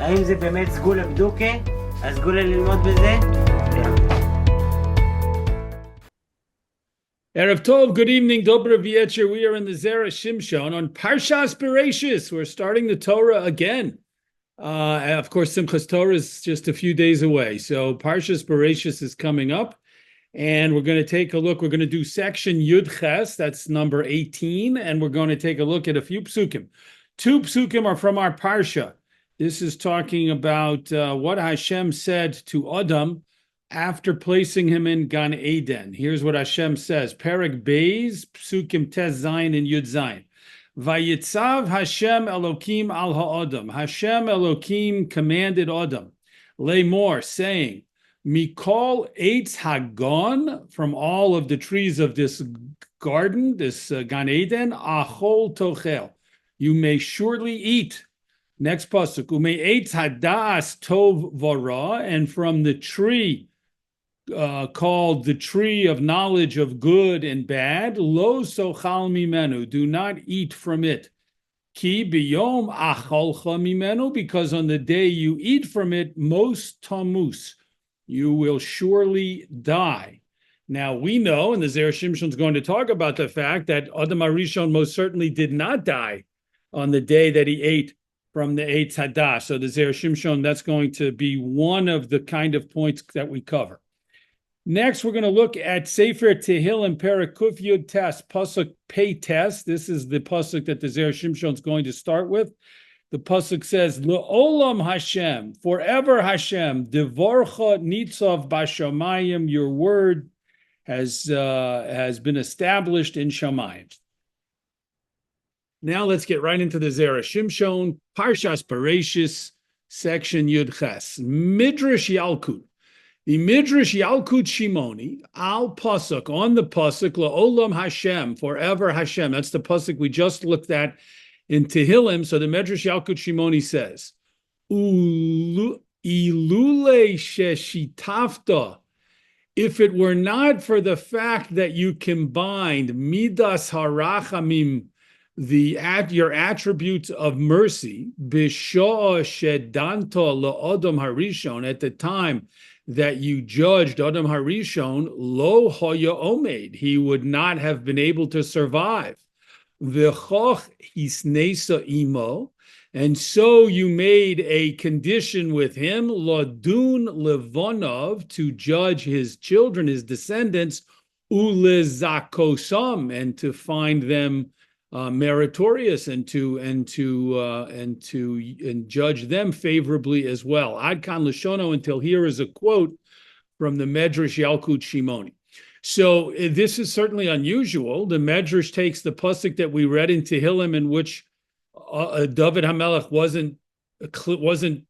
האם זה באמת סגולה בדוקה? הסגולה ללמוד בזה? Erev Tov, good evening, Dobra V'Yetcher. We are in the Zera Shimshon on Parsha Berashis. We're starting the Torah again. Of course, Simchas Torah is just a few days away. So Parsha Berashis is coming up, and we're going to take a look. We're going to do section Yud Ches, that's number 18, and we're going to take a look at a few psukim. Two psukim are from our Parsha. This is talking about what Hashem said to Adam after placing him in Gan Eden. Here's what Hashem says. Perek Beis, Psukim Tes Zayin and Yud Zayin. Vayitzav Hashem Elokim al ha'adam. Hashem Elokim commanded Adam. Lemor, saying, Mikol Eitz Hagon, from all of the trees of this garden, this Gan Eden, Achol Tochel. You may surely eat. Next pasuk. Umei Eitz Hadas Tov Vara, and from the tree called the tree of knowledge of good and bad, lo sochal mimenu, do not eat from it. Ki biyom acholcha mimenu, because on the day you eat from it, most tamus, you will surely die. Now we know, and the Zera Shimshon is going to talk about the fact that Adam HaRishon most certainly did not die on the day that he ate from the Eitz Hadas. So the Zera Shimshon, that's going to be one of the kind of points that we cover. Next, we're going to look at Sefer Tehillim Perek Kuf Yud Tes, Pasuk Pei Tes. This is the Pasuk that the Zera Shimshon is going to start with. The Pasuk says, Le'olam Hashem, forever Hashem, Devorcha Nitzav Bashamayim, your word has been established in Shamayim. Now let's get right into the Zera Shimshon, Parshas Berashis, section Yud Ches, Midrash Yalkut. The Midrash Yalkut Shimoni, al pasuk, on the pasuk, la'olam Hashem, forever Hashem. That's the pasuk we just looked at in Tehillim. So the Midrash Yalkut Shimoni says, ilule sheshitafta, if it were not for the fact that you combined midas harachamim, your attributes of mercy, b'sho'a shedanta la'adam harishon, at the time that you judged Adam HaRishon, lo hoya omed, he would not have been able to survive. V'choch hisnesa imo, and so you made a condition with him, ladun levonov, to judge his children, his descendants, ulezakosam, and to find them meritorious and judge them favorably as well. Ad kan Lashono, until here is a quote from the Medrash Yalkut Shimoni. So this is certainly unusual. The Medrash takes the pasuk that we read in Tehillim, in which David HaMelech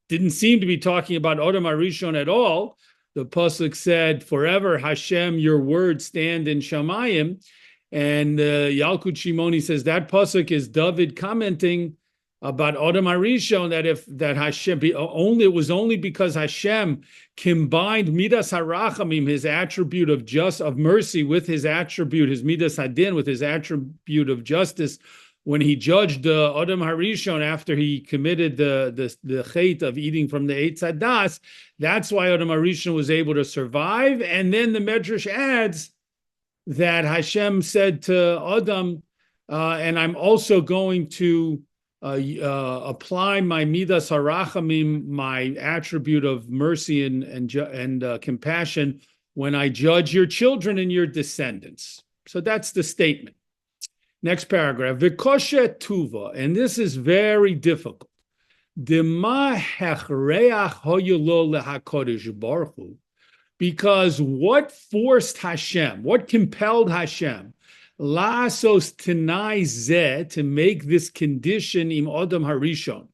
didn't seem to be talking about Adam HaRishon at all. The pasuk said, "Forever Hashem, your words stand in Shamayim." And Yalkut Shimoni says that pasuk is David commenting about Adam HaRishon, that Hashem it was only because Hashem combined midas harachamim, his attribute of mercy, with his attribute, his midas hadin, with his attribute of justice, when he judged Adam HaRishon after he committed the chait of eating from the Eitz Hadas. That's why Adam HaRishon was able to survive. And then the Medrash adds that Hashem said to Adam, and I'm also going to apply my midas harachamim, my attribute of mercy and compassion, when I judge your children and your descendants. So that's the statement. Next paragraph, V'koshe tuva, and this is very difficult. Dema hechreach hoyulo lehakodesh baruch hu, because what forced Hashem, what compelled Hashem, la'asos tenai zeh, to make this condition im Adam HaRishon,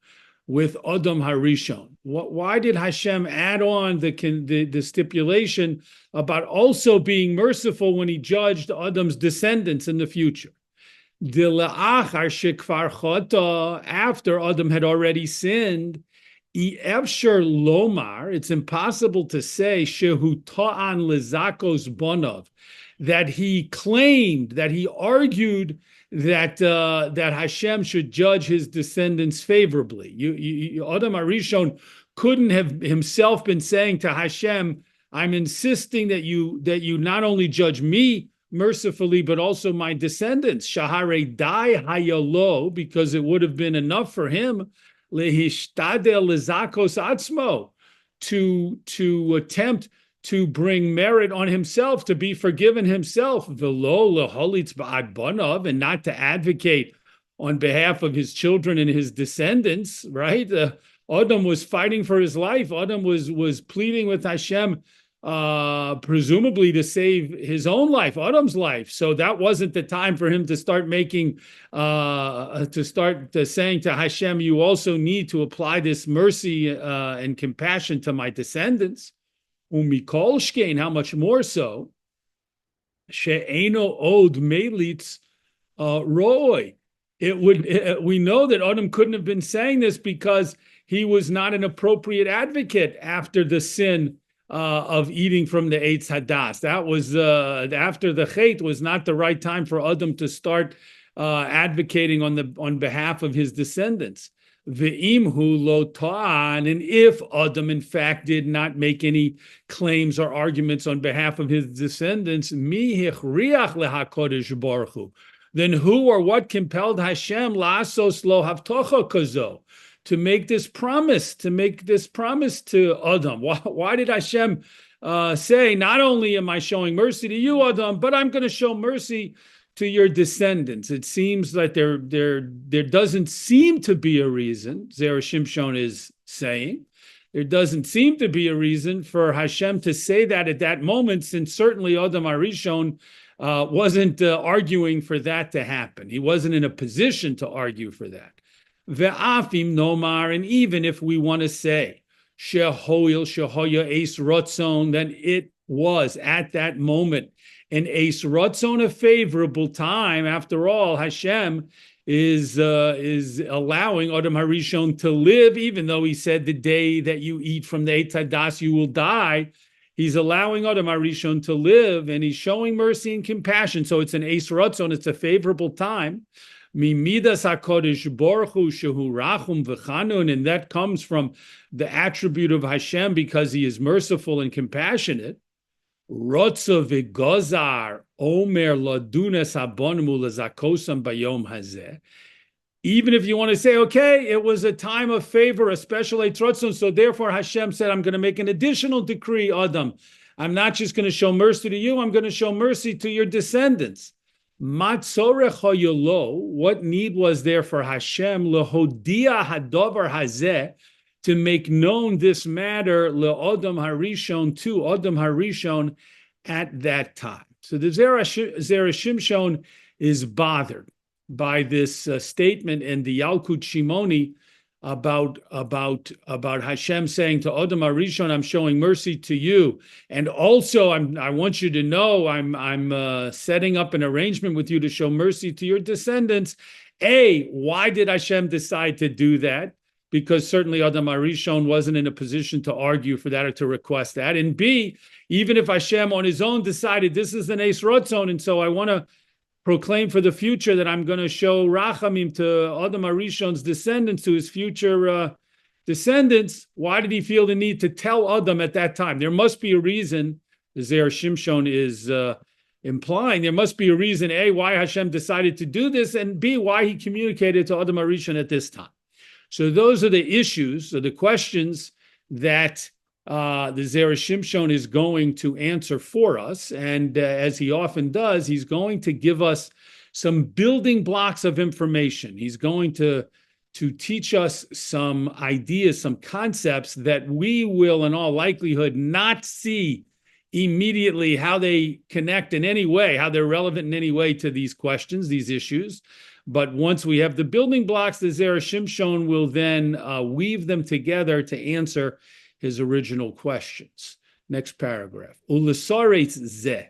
with Adam HaRishon? Why did Hashem add on the stipulation about also being merciful when he judged Adam's descendants in the future? After Adam had already sinned, it's impossible to say shehu ta'an lezakos bonav, that he claimed, that he argued that Hashem should judge his descendants favorably. Adam Arishon couldn't have himself been saying to Hashem, I'm insisting that you not only judge me mercifully, but also my descendants. Shahare dai hayalo, because it would have been enough for him lehishtadel lezakos atzmo, to attempt to bring merit on himself, to be forgiven himself, velo leholitz ba'ad banav, and not to advocate on behalf of his children and his descendants, right? Adam was fighting for his life. Adam was pleading with Hashem, presumably to save his own life, Adam's life. So that wasn't the time for him to start saying to Hashem, you also need to apply this mercy and compassion to my descendants. Umikol shkein, how much more so? She'eno od melitz roy. We know that Adam couldn't have been saying this because he was not an appropriate advocate after the sin of eating from the Eitz Hadas. That was after the Chet was not the right time for Adam to start advocating on behalf of his descendants. Ve'imhu lo ta'an, and if Adam in fact did not make any claims or arguments on behalf of his descendants, mi hichriach lehakodesh baruch hu, then who or what compelled Hashem la'asos lo havtocha kazo, to make this promise to Adam? Why did Hashem say, not only am I showing mercy to you, Adam, but I'm going to show mercy to your descendants? It seems that there doesn't seem to be a reason, Zera Shimshon is saying, there doesn't seem to be a reason for Hashem to say that at that moment, since certainly Adam Arishon wasn't arguing for that to happen. He wasn't in a position to argue for that. Ve'afim nomar, and even if we want to say shehoil shehoya eis rotzon, then it was at that moment an eis rotzon, a favorable time. After all, Hashem is allowing Adam Harishon to live, even though he said the day that you eat from the Eitz Hadas you will die. He's allowing Adam Harishon to live, and he's showing mercy and compassion. So it's an eis rotzon, it's a favorable time. Mimidas HaKodesh Baruch Hu Shehu Rachum V'Chanun, and that comes from the attribute of Hashem because he is merciful and compassionate. Rotza V'Gozar Omer Ladunes Habonmu L'Zakosam Bayom Hazeh. Even if you want to say, okay, it was a time of favor, a special Eitrotzon, so therefore Hashem said, I'm going to make an additional decree, Adam. I'm not just going to show mercy to you, I'm going to show mercy to your descendants. What need was there for Hashem lehodia hadavar hazeh, to make known this matter le'odam harishon, to Adam Harishon at that time? So the Zera Shimshon is bothered by this statement in the Yalkut Shimoni about Hashem saying to Adam Harishon, I'm showing mercy to you, and also I want you to know I'm setting up an arrangement with you to show mercy to your descendants. Why did Hashem decide to do that? Because certainly Adam Harishon wasn't in a position to argue for that or to request that. And B, even if Hashem on his own decided this is an Eis Rotzon, and so I want to proclaim for the future that I'm going to show Rachamim to Adam Harishon's descendants, to his future descendants, why did he feel the need to tell Adam at that time? There must be a reason, the Zera Shimshon is implying, there must be a reason, A, why Hashem decided to do this, and B, why he communicated to Adam Harishon at this time. So those are the issues, or the questions that the Zera Shimshon is going to answer for us. And as he often does, he's going to give us some building blocks of information. He's going to teach us some ideas, some concepts that we will, in all likelihood, not see immediately how they connect in any way, how they're relevant in any way to these questions, these issues. But once we have the building blocks, the Zera Shimshon will then weave them together to answer his original questions. Next paragraph. Ulesaretz zeh.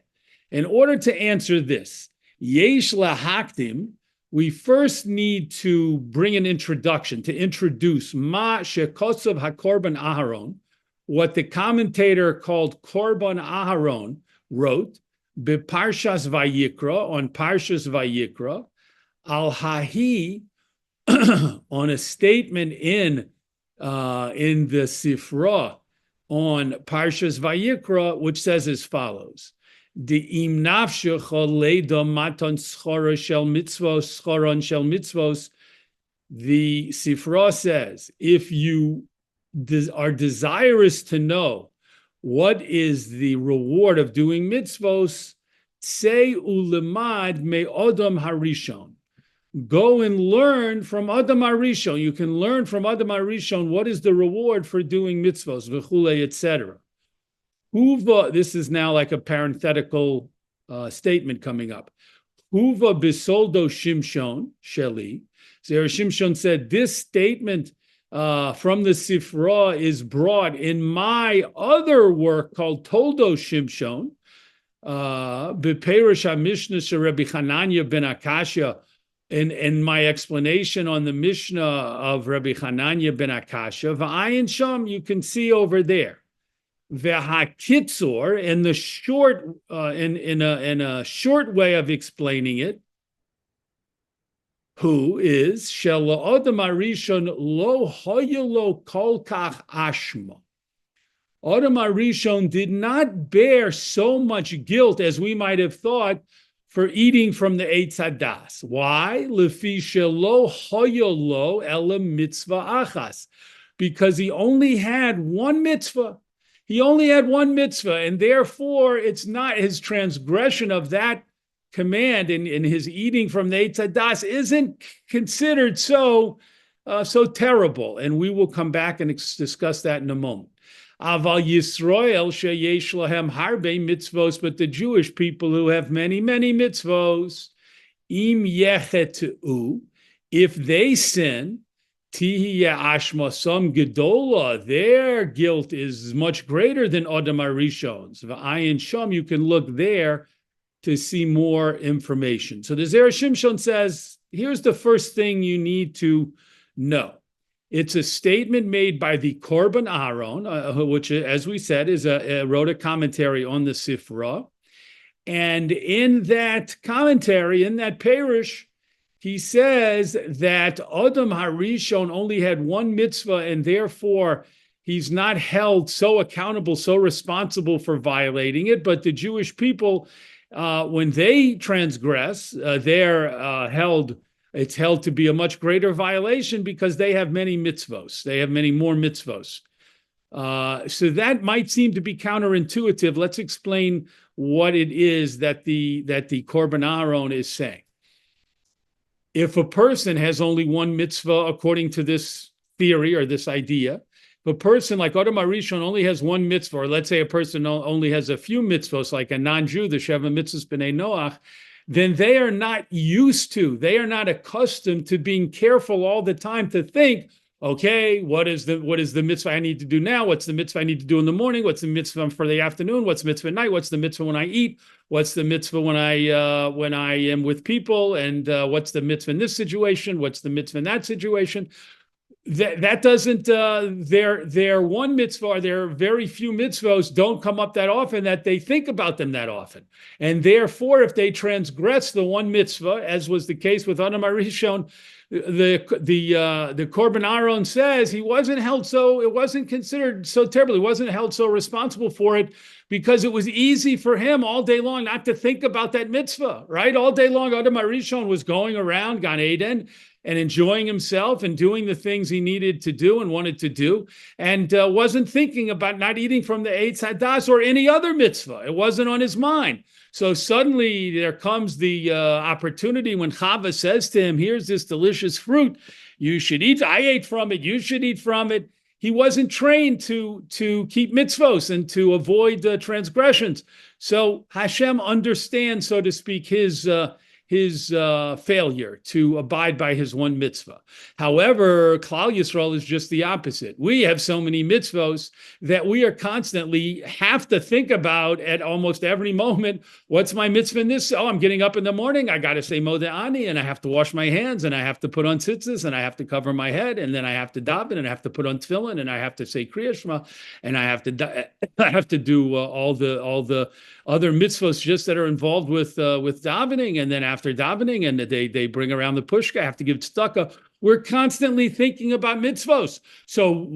In order to answer this, yesh lahakdim, we first need to bring an introduction, to introduce ma shekotzav hakorban Aharon, what the commentator called Korban Aharon wrote, beParshas Vayikra, on Parshas Vayikra, al hahi on a statement in the Sifra on Parshas Vayikra, which says as follows: De'im nafshecha leida matan schora shel mitzvos schoron shel mitzvos. The Sifra says, if you are desirous to know what is the reward of doing mitzvos, say ulemad me odom harishon. Go and learn from Adam Harishon. You can learn from Adam Harishon what is the reward for doing mitzvos, v'chule, etc. Huva, this is now like a parenthetical statement coming up. Huva bisoldo Shimshon sheli. Zera Shimshon said, this statement from the Sifra is brought in my other work called Toldo Shimshon, Beperish HaMishnah Rabbi Hananya ben Akashya, in my explanation on the Mishnah of Rabbi Hananya ben Akashya, V'ayin Sham, you can see over there. V'hakitzor, in the short, in a short way of explaining it, who is Shel Adam Harishon lo hoyelo kol kach ashma. Adam Harishon did not bear so much guilt as we might have thought for eating from the Eitz Hadas. Why? Lefi shelo hoyelo ela mitzvah achas. Because he only had one mitzvah. He only had one mitzvah, and therefore it's not his transgression of that command in his eating from the Eitz Hadas isn't considered so terrible. And we will come back and discuss that in a moment. Aval Yisrael sheyesh lahem harbe mitzvos, but the Jewish people who have many, many mitzvos, im yechetu, if they sin, tihiyeh ashmasam gedola, their guilt is much greater than Adam Harishon's. V'ayin sham, you can look there to see more information. So the Zera Shimshon says, here's the first thing you need to know. It's a statement made by the Korban Aaron, which, as we said, wrote a commentary on the Sifra. And in that commentary, in that parish, he says that Adam Harishon only had one mitzvah, and therefore he's not held so accountable, so responsible for violating it. But the Jewish people, when they transgress, it's held to be a much greater violation because they have many mitzvos. They have many more mitzvos. So that might seem to be counterintuitive. Let's explain what it is that the Korban Aaron is saying. If a person has only one mitzvah, according to this theory or this idea, if a person like Adam Harishon only has one mitzvah, or let's say a person only has a few mitzvahs, like a non-Jew, the Sheva Mitzvahs B'nai Noach, then they are not accustomed to being careful all the time to think, okay, what is the mitzvah I need to do now? What's the mitzvah I need to do in the morning? What's the mitzvah for the afternoon? What's the mitzvah at night? What's the mitzvah when I eat? What's the mitzvah when I am with people? And what's the mitzvah in this situation? What's the mitzvah in that situation? That doesn't, their one mitzvah, or their very few mitzvahs don't come up that often that they think about them that often. And therefore, if they transgress the one mitzvah, as was the case with Adam Harishon, the Korban Aaron says he wasn't held so, it wasn't considered so terrible. He wasn't held so responsible for it because it was easy for him all day long not to think about that mitzvah, right? All day long, Adam Harishon was going around Gan Eden and enjoying himself and doing the things he needed to do and wanted to do, and wasn't thinking about not eating from the Eitz Hadas or any other mitzvah. It wasn't on his mind. So suddenly there comes the opportunity when Chava says to him, here's this delicious fruit, you should eat. I ate from it, you should eat from it. He wasn't trained to keep mitzvos and to avoid transgressions. So Hashem understands, so to speak, his failure to abide by his one mitzvah. However, Klal Yisrael is just the opposite. We have so many mitzvos that we are constantly have to think about at almost every moment, what's my mitzvah in this? Oh, I'm getting up in the morning, I got to say Modeh Ani, and I have to wash my hands, and I have to put on tzitzis, and I have to cover my head, and then I have to daven, and I have to put on tefillin, and I have to say Kriya Shema, and I have to do all the other mitzvos just that are involved with davening, and then after after davening, and they bring around the pushka, have to give tzedakah. We're constantly thinking about mitzvos. So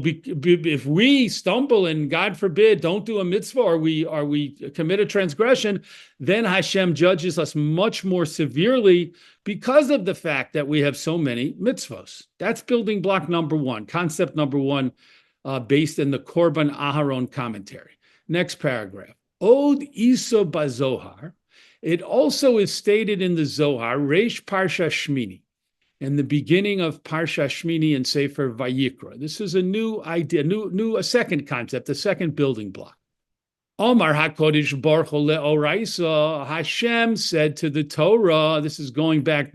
if we stumble and God forbid don't do a mitzvah, or we commit a transgression, then Hashem judges us much more severely because of the fact that we have so many mitzvos. That's building block number one, concept number one, based in the Korban Aharon commentary. Next paragraph. Od Isa Bazohar. It also is stated in the Zohar, Reish Parsha Shmini, in the beginning of Parsha Shmini and Sefer Vayikra. This is a new idea, a second concept, a second building block. Omar HaKodesh Baruch Hu le'oraisa, Hashem said to the Torah, this is going back,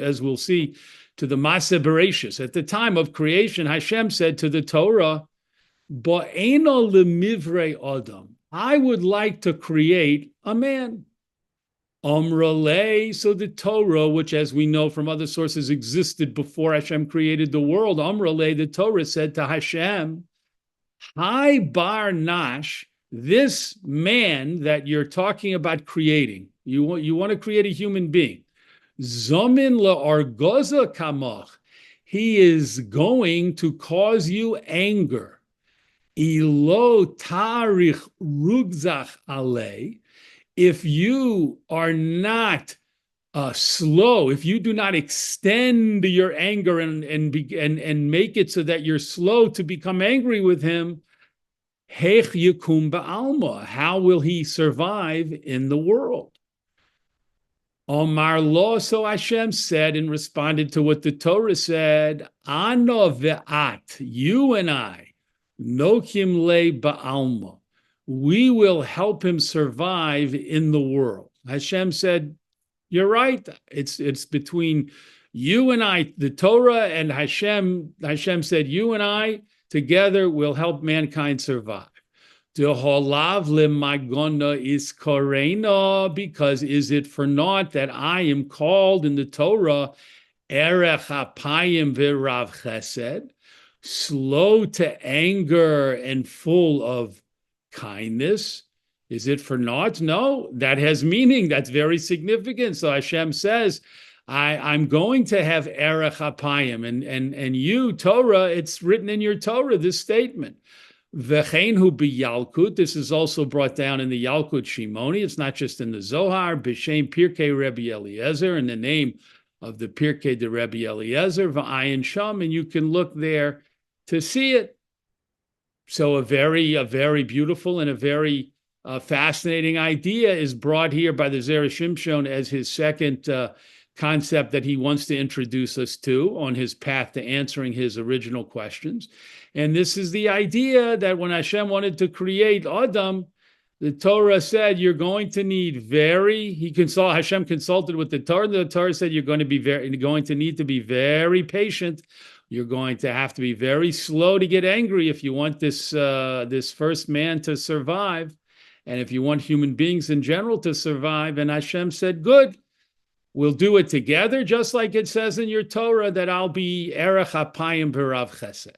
as we'll see, to the Parsha Berashis. At the time of creation, Hashem said to the Torah, Ba'ena lemivrei Adam, I would like to create a man. Amrale, so the Torah, which as we know from other sources existed before Hashem created the world, Amrale, the Torah said to Hashem, Hai bar nash, this man that you're talking about creating, you want to create a human being, Zomin la'argoza kamach, he is going to cause you anger. Ilo tarich rugzach alei, if you are not slow, if you do not extend your anger and make it so that you're slow to become angry with him, hech yakum ba'alma, how will he survive in the world? Omar lo, so Hashem said and responded to what the Torah said, Ano ve'at, you and I, nokim le ba'alma, we will help him survive in the world. Hashem said, you're right. It's between you and I, the Torah and Hashem. Hashem said, you and I together will help mankind survive. Deholav lemagona is korena, because is it for naught that I am called in the Torah, erech hapayim v'rav chesed, slow to anger and full of kindness? Is it for naught? No, that has meaning. That's very significant. So Hashem says, I'm going to have erech hapayim, and you, Torah, it's written in your Torah, this statement. V'chein b'yalkut, this is also brought down in the Yalkut Shimoni. It's not just in the Zohar, b'shem Pirkei Rebbe Eliezer, in the name of the Pirkei de Rebbe Eliezer, v'ayin sham, and you can look there to see it. So a very beautiful and a very fascinating idea is brought here by the Zera Shimshon as his second concept that he wants to introduce us to on his path to answering his original questions. And this is the idea that when Hashem wanted to create Adam, the Torah said you're going to need Hashem consulted with the Torah said you're going to need to be very patient. You're going to have to be very slow to get angry if you want this first man to survive, and if you want human beings in general to survive. And Hashem said, good, we'll do it together, just like it says in your Torah that I'll be erech hapayim v'rav chesed.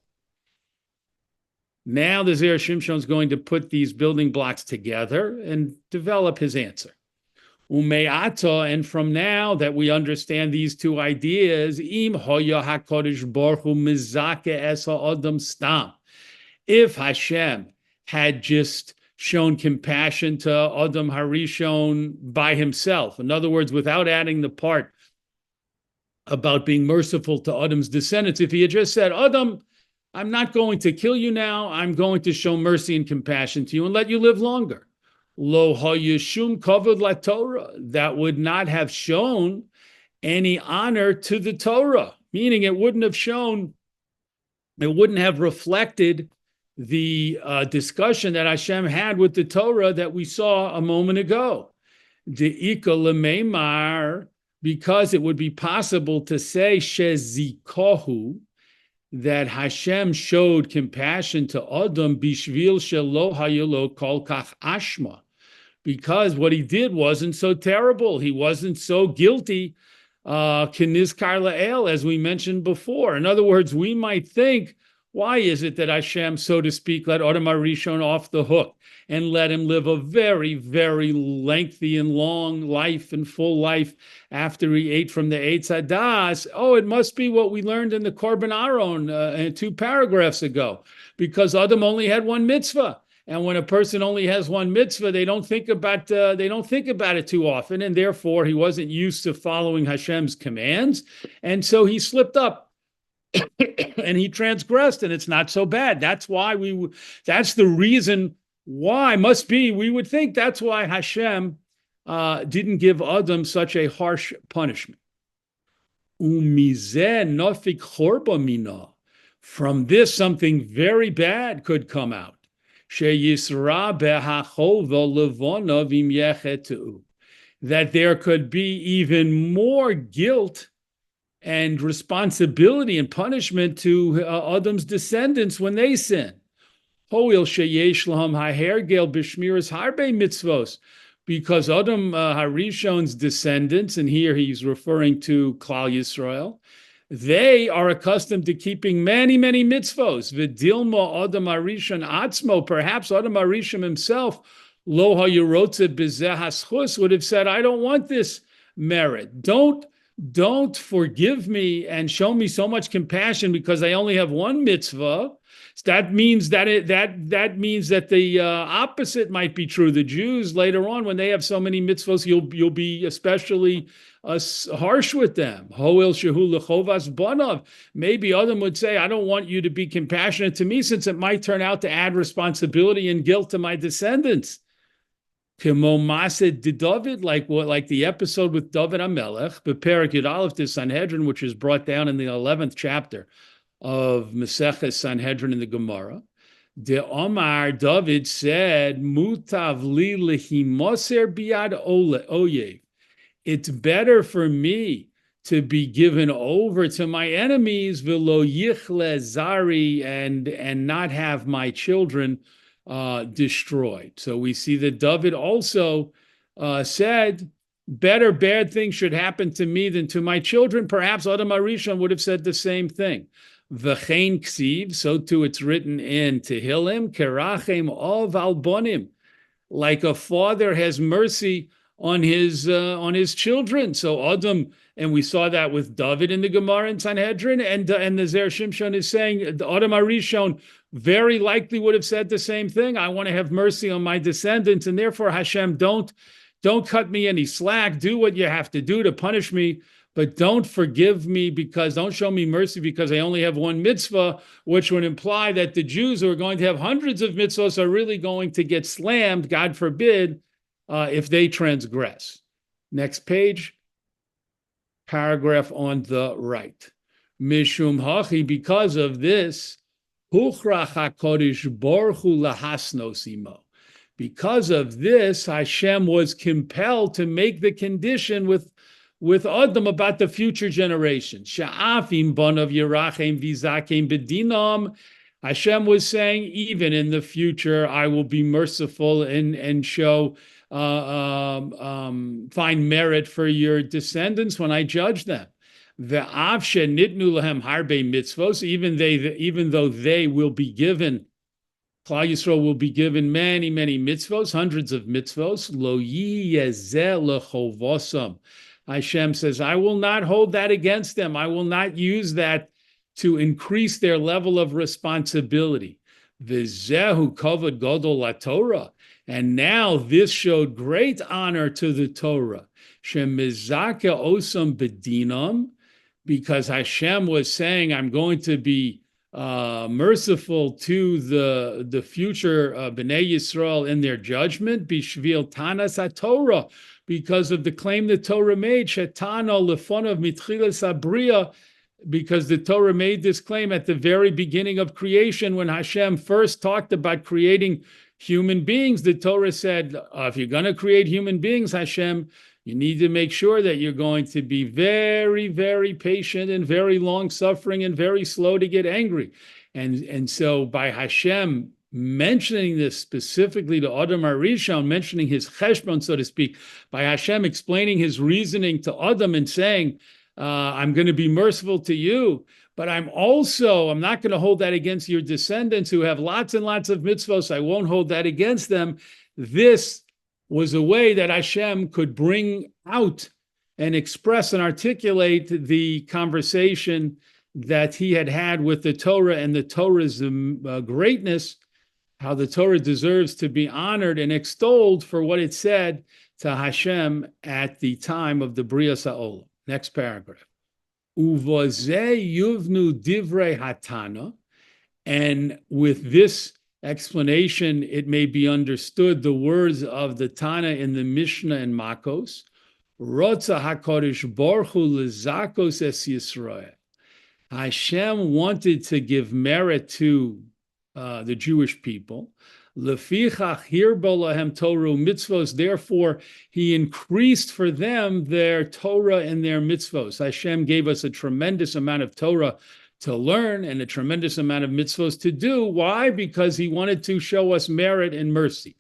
Now the Zera Shimshon is going to put these building blocks together and develop his answer. Ume'ata, and from now that we understand these two ideas, im hoya HaKadosh Baruch Hu mizake es ha'adam stam. If Hashem had just shown compassion to Adam Harishon by himself, in other words, without adding the part about being merciful to Adam's descendants, if he had just said, Adam, I'm not going to kill you now, I'm going to show mercy and compassion to you and let you live longer. Lo hayishum kavod la Torah, that would not have shown any honor to the Torah, meaning it wouldn't have reflected the discussion that Hashem had with the Torah that we saw a moment ago. De'ika lemeimar, because it would be possible to say shezikohu, that Hashem showed compassion to Adam bishvil shelo hayelo kol kach ashma, because what he did wasn't so terrible. He wasn't so guilty, kinizkar la'el, as we mentioned before. In other words, we might think, Why is it that Hashem, so to speak, let Adam HaRishon off the hook and let him live a very, very lengthy and long life and full life after he ate from the Eitz Hadas? Oh, it must be what we learned in the Korban Aron 2 paragraphs ago, because Adam only had one mitzvah. And when a person only has one mitzvah, they don't think about it too often, and therefore he wasn't used to following Hashem's commands, and so he slipped up. And he transgressed, and it's not so bad. That's the reason why, we would think that's why Hashem didn't give Adam such a harsh punishment. From this, something very bad could come out. That there could be even more guilt and responsibility and punishment to Adam's descendants when they sin. Because Adam Harishon's descendants, and here he's referring to Klal Yisrael, they are accustomed to keeping many, many mitzvos. V'dilma Adam Harishon atzmo, perhaps Adam Harishon himself, lo hayurotze b'zeh haschus, would have said, I don't want this merit. Don't forgive me and show me so much compassion because I only have one mitzvah. That means that the opposite might be true. The Jews later on, when they have so many mitzvahs, you'll be especially harsh with them. Hoel shehu lechovas banav. Maybe Adam would say, I don't want you to be compassionate to me, since it might turn out to add responsibility and guilt to my descendants. David, like the episode with David HaMelech, Beperek Yud Aleph to Sanhedrin, which is brought down in the 11th chapter of Maseches Sanhedrin in the Gemara. De Omar, David said, Mutav li lehimoser biad oyev. It's better for me to be given over to my enemies, v'lo yichle zari, and not have my children destroyed. So we see that David also said, better bad things should happen to me than to my children. Perhaps Adam HaRishon would have said the same thing. V'chein ksiv, so too it's written in Tehillim, kerachem ov albonim, like a father has mercy on his children. So Adam, and we saw that with David in the Gemara in Sanhedrin, and the Zera Shimshon is saying Adam HaRishon very likely would have said the same thing. I want to have mercy on my descendants, and therefore Hashem, don't cut me any slack. Do what you have to do to punish me, but don't forgive me don't show me mercy because I only have one mitzvah, which would imply that the Jews who are going to have hundreds of mitzvahs are really going to get slammed, God forbid, if they transgress. Next page, paragraph on the right. Mishum hachi, because of this, Huchrach HaKodesh Baruch Hu lahasnos imo. Because of this, Hashem was compelled to make the condition with Adam about the future generation. Sha'afim banav yerachem vizakem bedinam. Hashem was saying, even in the future, I will be merciful and show find merit for your descendants when I judge them. Ve'avshe nitnu lahem harbe mitzvos, even though they will be given, Klal Yisrael will be given many, many mitzvos, hundreds of mitzvos. Lo yiyezeh lechovosam. Hashem says, I will not hold that against them. I will not use that to increase their level of responsibility. V'zehu kavod gadol laTorah. And now this showed great honor to the Torah. Shemizake osam bedinam, because Hashem was saying, I'm going to be merciful to the future Bnei Yisrael in their judgment, bishvil tanas haTorah, because of the claim the Torah made, shetana lefonav mitchilas abriya, because the Torah made this claim at the very beginning of creation when Hashem first talked about creating human beings. The Torah said, if you're going to create human beings, Hashem, you need to make sure that you're going to be very, very patient and very long-suffering and very slow to get angry. And so by Hashem mentioning this specifically to Adam HaRishon, mentioning his cheshbon, so to speak, by Hashem explaining his reasoning to Adam and saying, I'm going to be merciful to you, but I'm not going to hold that against your descendants who have lots and lots of mitzvos. I won't hold that against them. This was a way that Hashem could bring out and express and articulate the conversation that he had with the Torah and the Torah's greatness, how the Torah deserves to be honored and extolled for what it said to Hashem at the time of the Brias HaOlam. Next paragraph. Uvozeh yuvnu divrei hatana, and with this explanation, it may be understood the words of the Tana in the Mishnah and Makos. Rotza HaKadosh Baruch Hu lezakos es Yisrael. Hashem wanted to give merit to the Jewish people. Lefichach hirbo lahem Torah mitzvos. Therefore, he increased for them their Torah and their mitzvos. Hashem gave us a tremendous amount of Torah to learn and a tremendous amount of mitzvos to do. Why? Because he wanted to show us merit and mercy.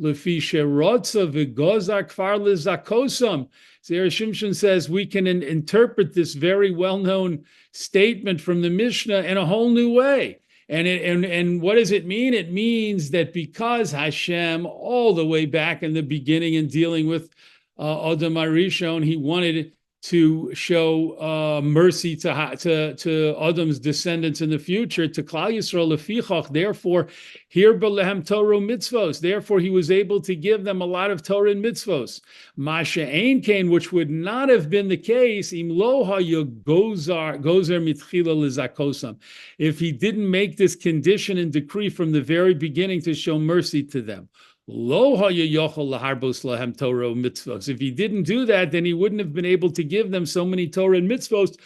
Lefi sherotza v'gozar kfar lezakosam. Zera Shimshon says we can interpret this very well-known statement from the Mishnah in a whole new way. And what does it mean? It means that because Hashem, all the way back in the beginning in dealing with Adam HaRishon, he wanted to show mercy to Adam's descendants in the future, to Klal Yisrael lefichach. Therefore, here b'lehem Torah mitzvos. Therefore, he was able to give them a lot of Torah and mitzvos. Masha ein kain, which would not have been the case, im lo haya gozer mitchila lezakosam, if he didn't make this condition and decree from the very beginning to show mercy to them. If he didn't do that, then he wouldn't have been able to give them so many Torah and mitzvos,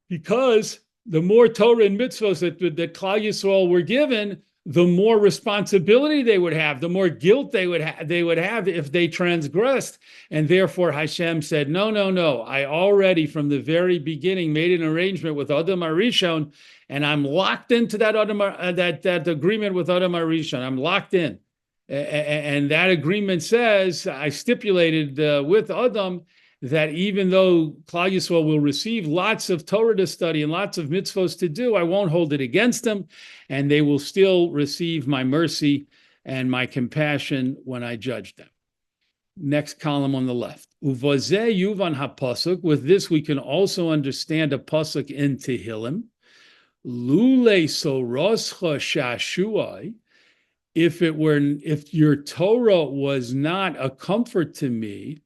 because the more Torah and mitzvos that Klal Yisrael were given, the more responsibility they would have, the more guilt they would have if they transgressed. And therefore Hashem said, no, I already from the very beginning made an arrangement with Adam HaRishon, and I'm locked into that agreement with Adam HaRishon. I'm locked in. And that agreement says, I stipulated with Adam that even though Klal Yisrael will receive lots of Torah to study and lots of mitzvos to do, I won't hold it against them, and they will still receive my mercy and my compassion when I judge them. Next column on the left. Uvozeh yuvan hapasuk. With this, we can also understand a pasuk in Tehillim. Lule soroscha shashuai. If your Torah was not a comfort to me,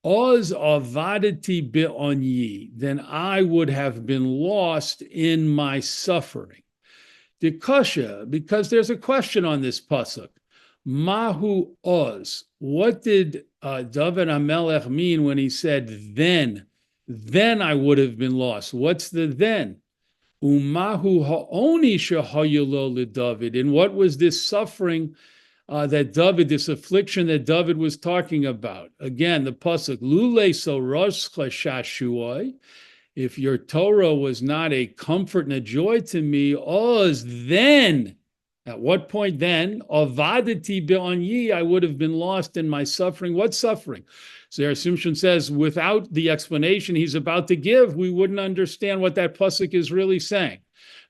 oz avadati be'onyi, then I would have been lost in my suffering. Dikasha, because there's a question on this pasuk. Mahu oz. What did David HaMelech mean when he said then I would have been lost? What's the then? Umahu ha'oni shehayulo leDavid. And what was this suffering this affliction that David was talking about? Again, the pasuk, lule soroscha shashuai. If your Torah was not a comfort and a joy to me, oz, then, at what point then, avadati be'onyi, I would have been lost in my suffering. What suffering? Zera Shimshon says, without the explanation he's about to give, we wouldn't understand what that pasuk is really saying.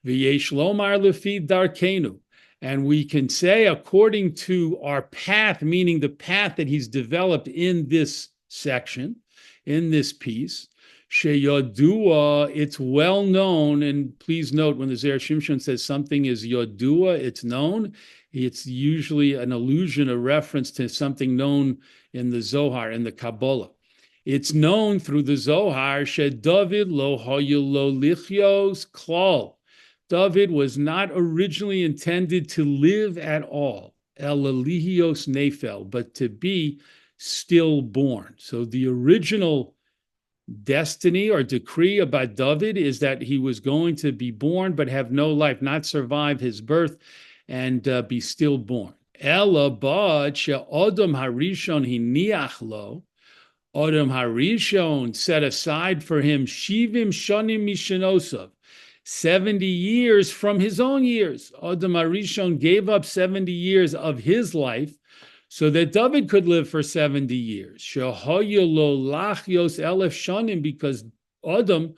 V'yesh lomar lefi darkenu. And we can say, according to our path, meaning the path that he's developed in this section, in this piece, sheyodua, it's well known, and please note when the Zera Shimshon says something is yodua, it's known, it's usually an allusion, a reference to something known in the Zohar, in the Kabbalah. It's known through the Zohar, David lo hayulo lichyos klal. David was not originally intended to live at all, elalihios nefel, but to be stillborn. So the original destiny or decree about David is that he was going to be born but have no life, not survive his birth and be stillborn. Ela ba'ad she'adam harishon hiniach lo. Adam harishon set aside for him shivim shanim mishenosav, 70 years from his own years. Adam HaRishon gave up 70 years of his life so that David could live for 70 years. Shehoyo lo lachyos elef shanim, because Adam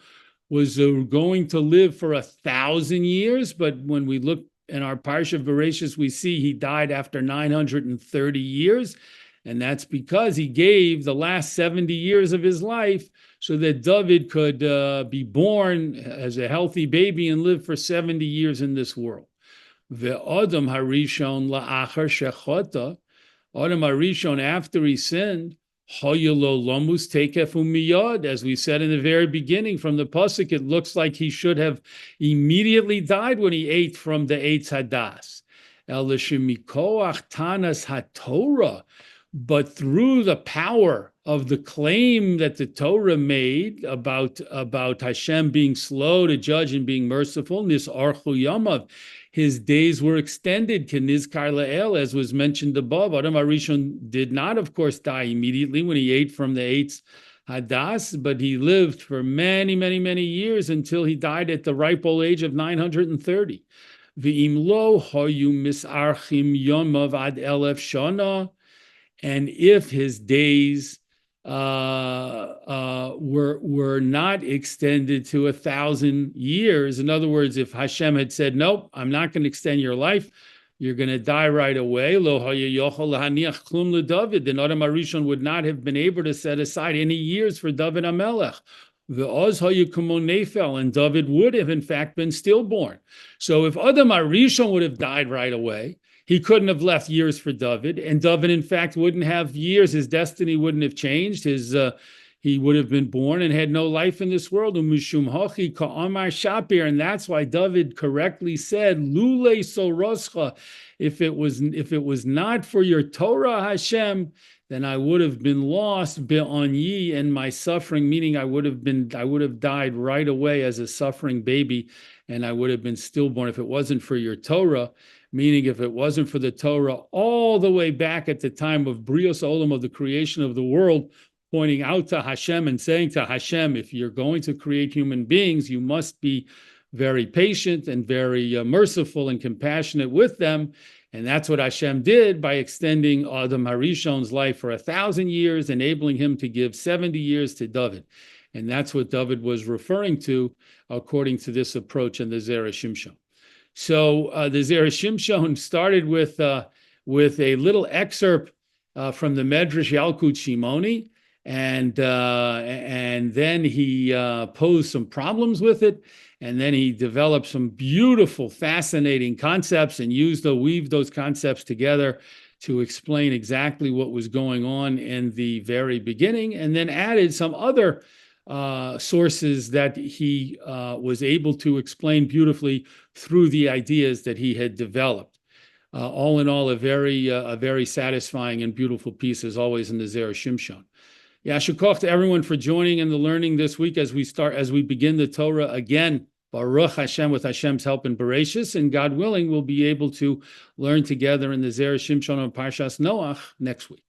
was going to live for 1,000 years, but when we look in our Parsha Berashis, we see he died after 930 years, and that's because he gave the last 70 years of his life so that David could be born as a healthy baby and live for 70 years in this world. Ve'adam harishon la'achar shechota, Adam harishon, after he sinned, Hoyelo lomus tekefu miyad, as we said in the very beginning from the pasuk, it looks like he should have immediately died when he ate from the Eitz Hadas. El shemikoach tanas haTorah, but through the power of the claim that the Torah made about Hashem being slow to judge and being merciful, nisarchu yamav, his days were extended, kenizkar la'el, as was mentioned above. Adam HaRishon did not, of course, die immediately when he ate from the Eitz Hadas, but he lived for many, many, many years until he died at the ripe old age of 930. V'im lo hoyu misarchim yomav ad elef shana, and if his days were not extended to 1,000 years. In other words, if Hashem had said, nope, I'm not going to extend your life, you're going to die right away, then Adam HaRishon would not have been able to set aside any years for David HaMelech. And David would have, in fact, been stillborn. So if Adam HaRishon would have died right away, he couldn't have left years for David, and David, in fact, wouldn't have years. His destiny wouldn't have changed. He would have been born and had no life in this world. And that's why David correctly said, "Lule soroscha." If it was not for your Torah, Hashem, then I would have been lost on ye and my suffering. Meaning, I would have died right away as a suffering baby, and I would have been stillborn if it wasn't for your Torah. Meaning, if it wasn't for the Torah all the way back at the time of Brios Olam, of the creation of the world, pointing out to Hashem and saying to Hashem, if you're going to create human beings, you must be very patient and very merciful and compassionate with them. And that's what Hashem did by extending Adam HaRishon's life for 1,000 years, enabling him to give 70 years to David. And that's what David was referring to, according to this approach in the Zera Shimshon. So the Zera Shimshon started with a little excerpt from the Medrash Yalkut Shimoni, and then he posed some problems with it, and then he developed some beautiful, fascinating concepts and weaved those concepts together to explain exactly what was going on in the very beginning, and then added some other sources that he was able to explain beautifully through the ideas that he had developed. All in all, a very satisfying and beautiful piece, as always, in the Zera Shimshon. Yasher koach to everyone for joining in the learning this week as we begin the Torah again. Baruch Hashem, with Hashem's help in Berashis, and God willing, we'll be able to learn together in the Zera Shimshon on Parshas Noach next week.